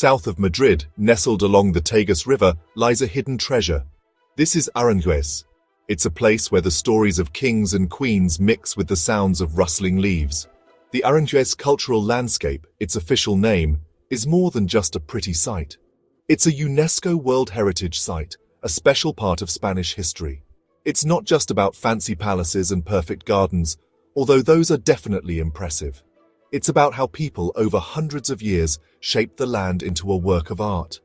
South of Madrid, nestled along the Tagus River, lies a hidden treasure. This is Aranjuez. It's a place where the stories of kings and queens mix with the sounds of rustling leaves. The Aranjuez cultural landscape, its official name, is more than just a pretty sight. It's a UNESCO World Heritage Site, a special part of Spanish history. It's not just about fancy palaces and perfect gardens, although those are definitely impressive. It's about how people over hundreds of years shaped the land into a work of art.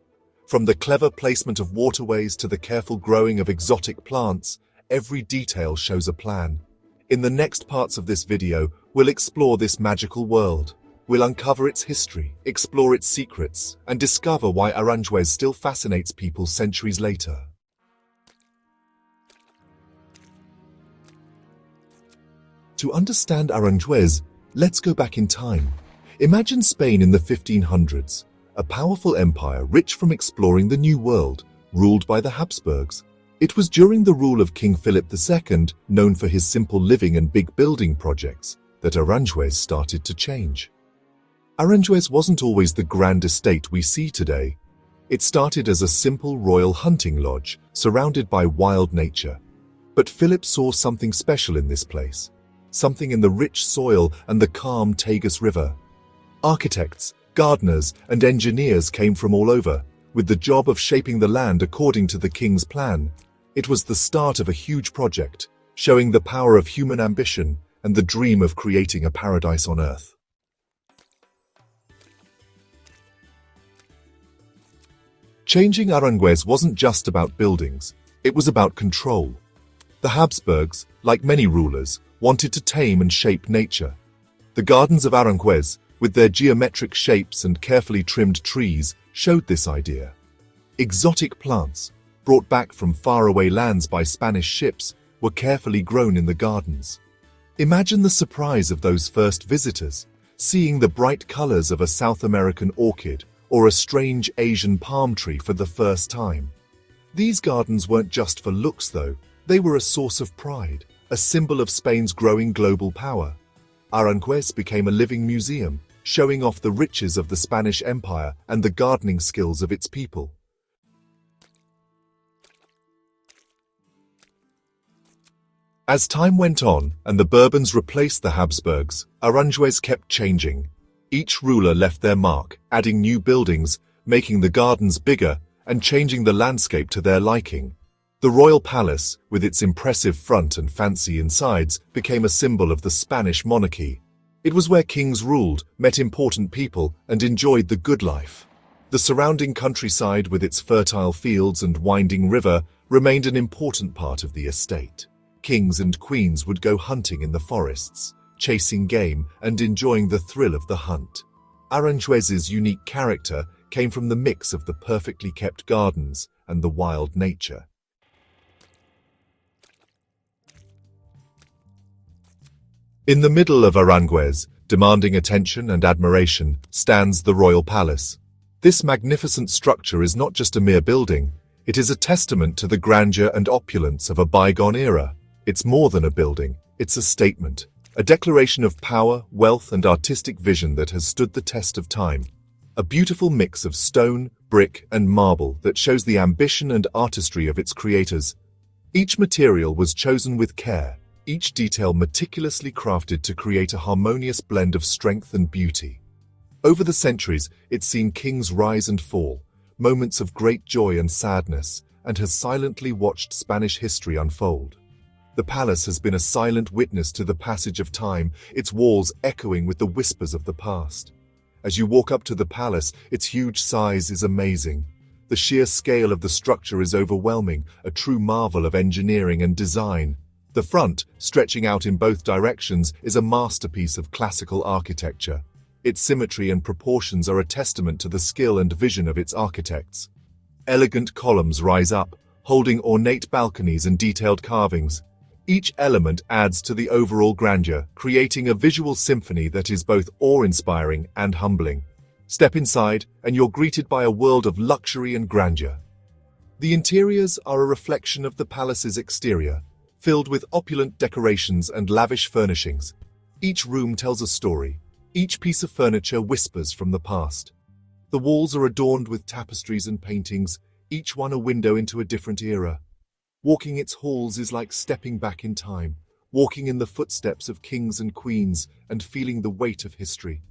From the clever placement of waterways to the careful growing of exotic plants, every detail shows a plan. In the next parts of this video, we'll explore this magical world. We'll uncover its history, explore its secrets, and discover why Aranjuez still fascinates people centuries later. To understand Aranjuez, let's go back in time. Imagine Spain in the 1500s, a powerful empire rich from exploring the New World, ruled by the Habsburgs. It was during the rule of King Philip II, known for his simple living and big building projects, that Aranjuez started to change. Aranjuez wasn't always the grand estate we see today. It started as a simple royal hunting lodge, surrounded by wild nature. But Philip saw something special in this place. Something in the rich soil and the calm Tagus River. Architects, gardeners, and engineers came from all over, with the job of shaping the land according to the king's plan. It was the start of a huge project, showing the power of human ambition and the dream of creating a paradise on earth. Changing Aranjuez wasn't just about buildings, it was about control. The Habsburgs, like many rulers, wanted to tame and shape nature. The gardens of Aranjuez, with their geometric shapes and carefully trimmed trees, showed this idea. Exotic plants, brought back from faraway lands by Spanish ships, were carefully grown in the gardens. Imagine the surprise of those first visitors, seeing the bright colors of a South American orchid or a strange Asian palm tree for the first time. These gardens weren't just for looks, though. They were a source of pride, a symbol of Spain's growing global power. Aranjuez became a living museum, showing off the riches of the Spanish Empire and the gardening skills of its people. As time went on and the Bourbons replaced the Habsburgs, Aranjuez kept changing. Each ruler left their mark, adding new buildings, making the gardens bigger, and changing the landscape to their liking. The royal palace, with its impressive front and fancy insides, became a symbol of the Spanish monarchy. It was where kings ruled, met important people, and enjoyed the good life. The surrounding countryside, with its fertile fields and winding river, remained an important part of the estate. Kings and queens would go hunting in the forests, chasing game and enjoying the thrill of the hunt. Aranjuez's unique character came from the mix of the perfectly kept gardens and the wild nature. In the middle of Aranjuez, demanding attention and admiration, stands the royal palace. This magnificent structure is not just a mere building, it is a testament to the grandeur and opulence of a bygone era. It's more than a building, it's a statement, a declaration of power, wealth, and artistic vision that has stood the test of time. A beautiful mix of stone, brick, and marble that shows the ambition and artistry of its creators. Each material was chosen with care, each detail meticulously crafted to create a harmonious blend of strength and beauty. Over the centuries, it's seen kings rise and fall, moments of great joy and sadness, and has silently watched Spanish history unfold. The palace has been a silent witness to the passage of time, its walls echoing with the whispers of the past. As you walk up to the palace, its huge size is amazing. The sheer scale of the structure is overwhelming, a true marvel of engineering and design. The front, stretching out in both directions, is a masterpiece of classical architecture. Its symmetry and proportions are a testament to the skill and vision of its architects. Elegant columns rise up, holding ornate balconies and detailed carvings. Each element adds to the overall grandeur, creating a visual symphony that is both awe-inspiring and humbling. Step inside, and you're greeted by a world of luxury and grandeur. The interiors are a reflection of the palace's exterior, filled with opulent decorations and lavish furnishings. Each room tells a story. Each piece of furniture whispers from the past. The walls are adorned with tapestries and paintings, each one a window into a different era. Walking its halls is like stepping back in time, walking in the footsteps of kings and queens and feeling the weight of history.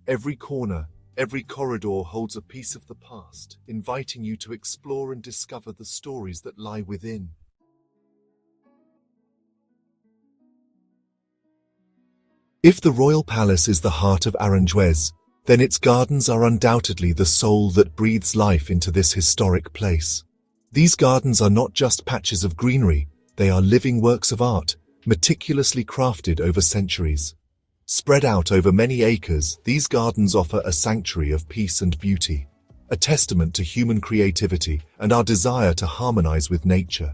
Every corner, every corridor holds a piece of the past, inviting you to explore and discover the stories that lie within. If the royal palace is the heart of Aranjuez, then its gardens are undoubtedly the soul that breathes life into this historic place. These gardens are not just patches of greenery, they are living works of art, meticulously crafted over centuries. Spread out over many acres, these gardens offer a sanctuary of peace and beauty, a testament to human creativity and our desire to harmonize with nature.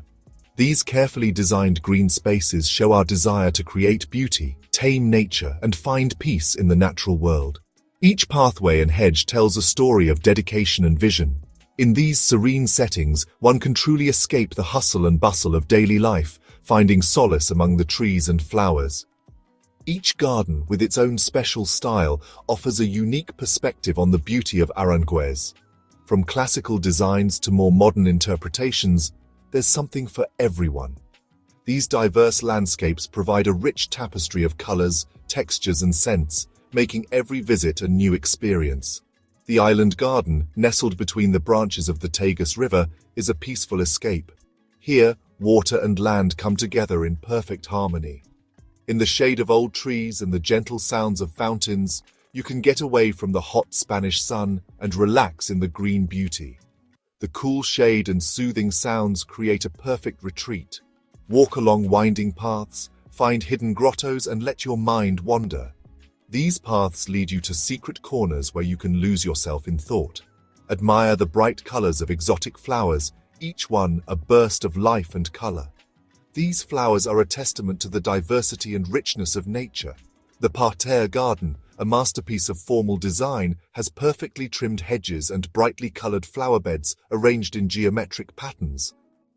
These carefully designed green spaces show our desire to create beauty, tame nature, and find peace in the natural world. Each pathway and hedge tells a story of dedication and vision. In these serene settings, one can truly escape the hustle and bustle of daily life, finding solace among the trees and flowers. Each garden, with its own special style, offers a unique perspective on the beauty of Aranjuez. From classical designs to more modern interpretations, there's something for everyone. These diverse landscapes provide a rich tapestry of colors, textures, and scents, making every visit a new experience. The island garden, nestled between the branches of the Tagus River, is a peaceful escape. Here, water and land come together in perfect harmony. In the shade of old trees and the gentle sounds of fountains, you can get away from the hot Spanish sun and relax in the green beauty. The cool shade and soothing sounds create a perfect retreat. Walk along winding paths, find hidden grottos, and let your mind wander. These paths lead you to secret corners where you can lose yourself in thought. Admire the bright colors of exotic flowers, each one a burst of life and color. These flowers are a testament to the diversity and richness of nature. The parterre garden, a masterpiece of formal design, has perfectly trimmed hedges and brightly colored flower beds arranged in geometric patterns.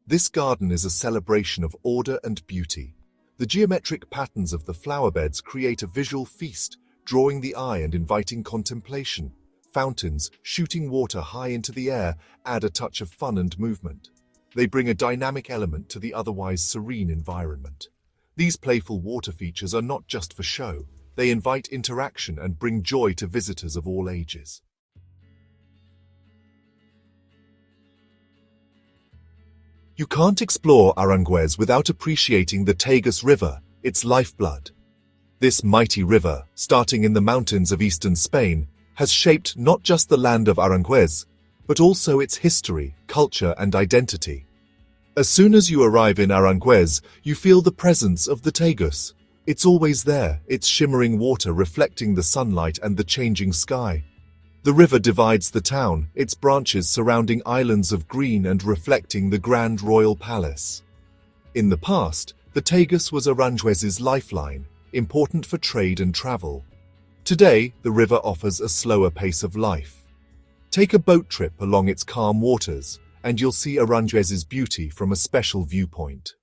This garden is a celebration of order and beauty. The geometric patterns of the flower beds create a visual feast, drawing the eye and inviting contemplation. Fountains, shooting water high into the air, add a touch of fun and movement. They bring a dynamic element to the otherwise serene environment. These playful water features are not just for show. They invite interaction and bring joy to visitors of all ages. You can't explore Aranjuez without appreciating the Tagus River, its lifeblood. This mighty river, starting in the mountains of eastern Spain, has shaped not just the land of Aranjuez, but also its history, culture, and identity. As soon as you arrive in Aranjuez, you feel the presence of the Tagus. It's always there, its shimmering water reflecting the sunlight and the changing sky. The river divides the town, its branches surrounding islands of green and reflecting the grand royal palace. In the past, the Tagus was Aranjuez's lifeline, important for trade and travel. Today, the river offers a slower pace of life. Take a boat trip along its calm waters, and you'll see Aranjuez's beauty from a special viewpoint.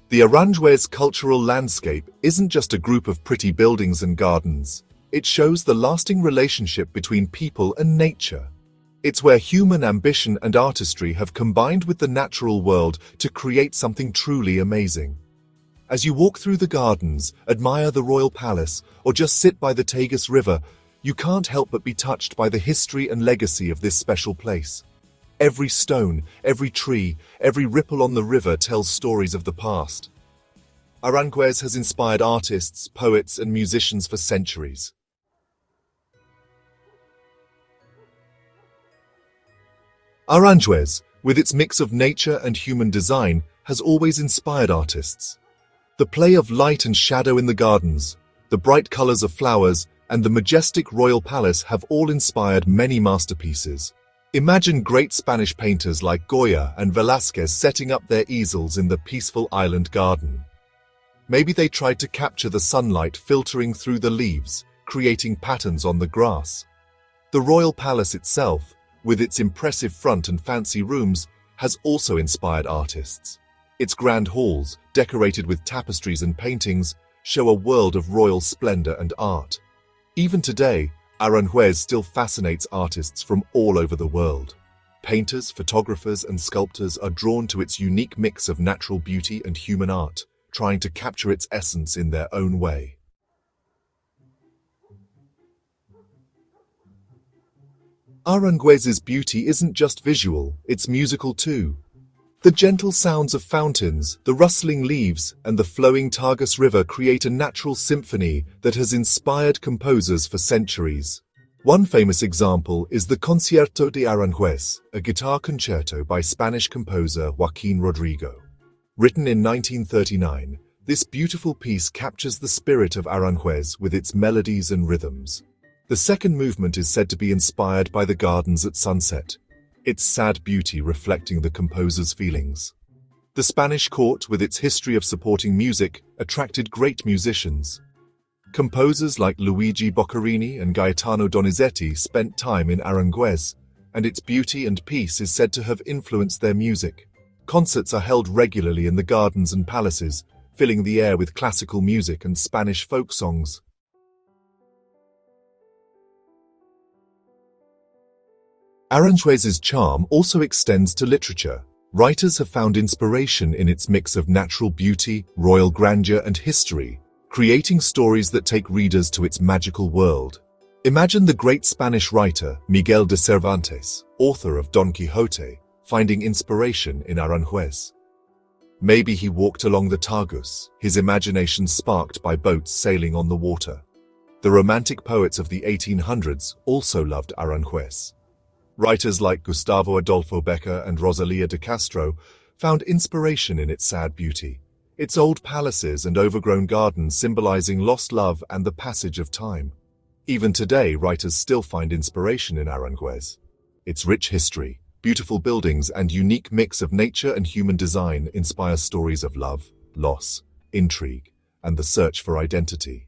The Aranjuez cultural landscape isn't just a group of pretty buildings and gardens. It shows the lasting relationship between people and nature. It's where human ambition and artistry have combined with the natural world to create something truly amazing. As you walk through the gardens, admire the royal palace, or just sit by the Tagus River, you can't help but be touched by the history and legacy of this special place. Every stone, every tree, every ripple on the river tells stories of the past. Aranjuez has inspired artists, poets, and musicians for centuries. Aranjuez, with its mix of nature and human design, has always inspired artists. The play of light and shadow in the gardens, the bright colors of flowers, and the majestic royal palace have all inspired many masterpieces. Imagine great Spanish painters like Goya and Velázquez setting up their easels in the peaceful island garden. Maybe they tried to capture the sunlight filtering through the leaves, creating patterns on the grass. The royal palace itself, with its impressive front and fancy rooms, has also inspired artists. Its grand halls, decorated with tapestries and paintings, show a world of royal splendor and art. Even today, Aranjuez still fascinates artists from all over the world. Painters, photographers, and sculptors are drawn to its unique mix of natural beauty and human art, trying to capture its essence in their own way. Aranjuez's beauty isn't just visual, it's musical too. The gentle sounds of fountains, the rustling leaves, and the flowing Tagus River create a natural symphony that has inspired composers for centuries. One famous example is the Concierto de Aranjuez, a guitar concerto by Spanish composer Joaquín Rodrigo. Written in 1939, this beautiful piece captures the spirit of Aranjuez with its melodies and rhythms. The second movement is said to be inspired by the gardens at sunset, its sad beauty reflecting the composer's feelings. The Spanish court, with its history of supporting music, attracted great musicians. Composers like Luigi Boccherini and Gaetano Donizetti spent time in Aranjuez, and its beauty and peace is said to have influenced their music. Concerts are held regularly in the gardens and palaces, filling the air with classical music and Spanish folk songs. Aranjuez's charm also extends to literature. Writers have found inspiration in its mix of natural beauty, royal grandeur, and history, creating stories that take readers to its magical world. Imagine the great Spanish writer Miguel de Cervantes, author of Don Quixote, finding inspiration in Aranjuez. Maybe he walked along the Tagus, his imagination sparked by boats sailing on the water. The romantic poets of the 1800s also loved Aranjuez. Writers like Gustavo Adolfo Bécquer and Rosalía de Castro found inspiration in its sad beauty, its old palaces and overgrown gardens symbolizing lost love and the passage of time. Even today, writers still find inspiration in Aranjuez. Its rich history, beautiful buildings, and unique mix of nature and human design inspire stories of love, loss, intrigue, and the search for identity.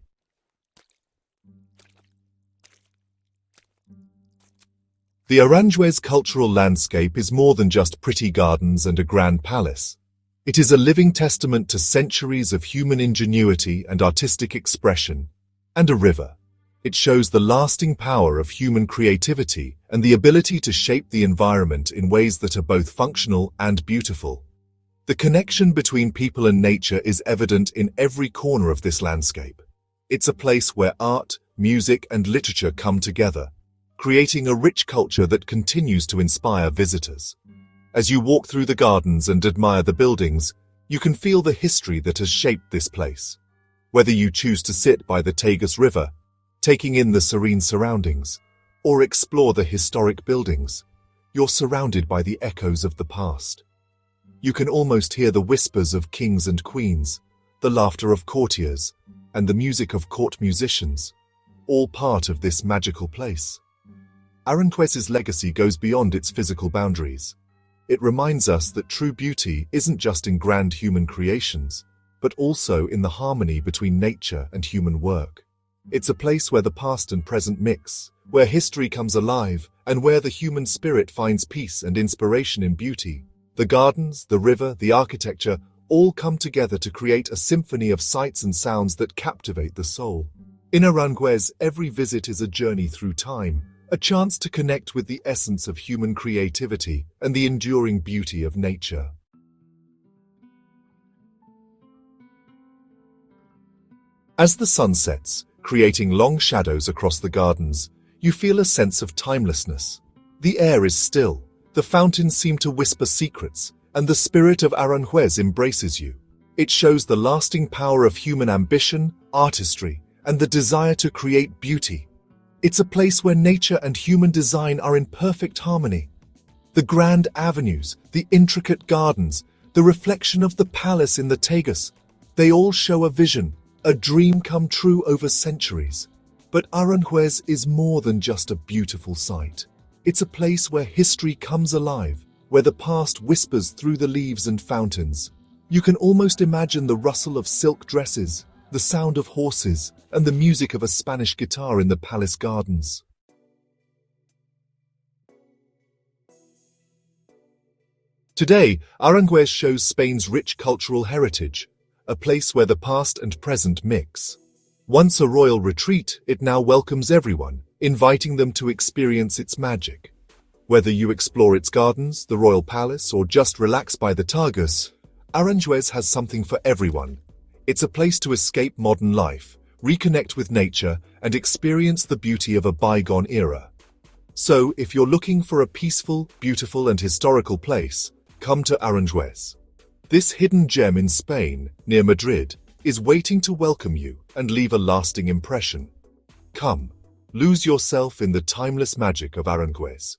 The Aranjuez cultural landscape is more than just pretty gardens and a grand palace. It is a living testament to centuries of human ingenuity and artistic expression, and a river. It shows the lasting power of human creativity and the ability to shape the environment in ways that are both functional and beautiful. The connection between people and nature is evident in every corner of this landscape. It's a place where art, music, and literature come together, creating a rich culture that continues to inspire visitors. As you walk through the gardens and admire the buildings, you can feel the history that has shaped this place. Whether you choose to sit by the Tagus River, taking in the serene surroundings, or explore the historic buildings, you're surrounded by the echoes of the past. You can almost hear the whispers of kings and queens, the laughter of courtiers, and the music of court musicians, all part of this magical place. Aranjuez's legacy goes beyond its physical boundaries. It reminds us that true beauty isn't just in grand human creations, but also in the harmony between nature and human work. It's a place where the past and present mix, where history comes alive, and where the human spirit finds peace and inspiration in beauty. The gardens, the river, the architecture all come together to create a symphony of sights and sounds that captivate the soul. In Aranjuez, every visit is a journey through time, a chance to connect with the essence of human creativity and the enduring beauty of nature. As the sun sets, creating long shadows across the gardens, you feel a sense of timelessness. The air is still, the fountains seem to whisper secrets, and the spirit of Aranjuez embraces you. It shows the lasting power of human ambition, artistry, and the desire to create beauty. It's a place where nature and human design are in perfect harmony. The grand avenues, the intricate gardens, the reflection of the palace in the Tagus, they all show a vision, a dream come true over centuries. But Aranjuez is more than just a beautiful sight. It's a place where history comes alive, where the past whispers through the leaves and fountains. You can almost imagine the rustle of silk dresses, the sound of horses, and the music of a Spanish guitar in the palace gardens. Today, Aranjuez shows Spain's rich cultural heritage, a place where the past and present mix. Once a royal retreat, it now welcomes everyone, inviting them to experience its magic. Whether you explore its gardens, the royal palace, or just relax by the Tagus, Aranjuez has something for everyone. It's a place to escape modern life, reconnect with nature, and experience the beauty of a bygone era. So, if you're looking for a peaceful, beautiful, and historical place, come to Aranjuez. This hidden gem in Spain, near Madrid, is waiting to welcome you and leave a lasting impression. Come, lose yourself in the timeless magic of Aranjuez.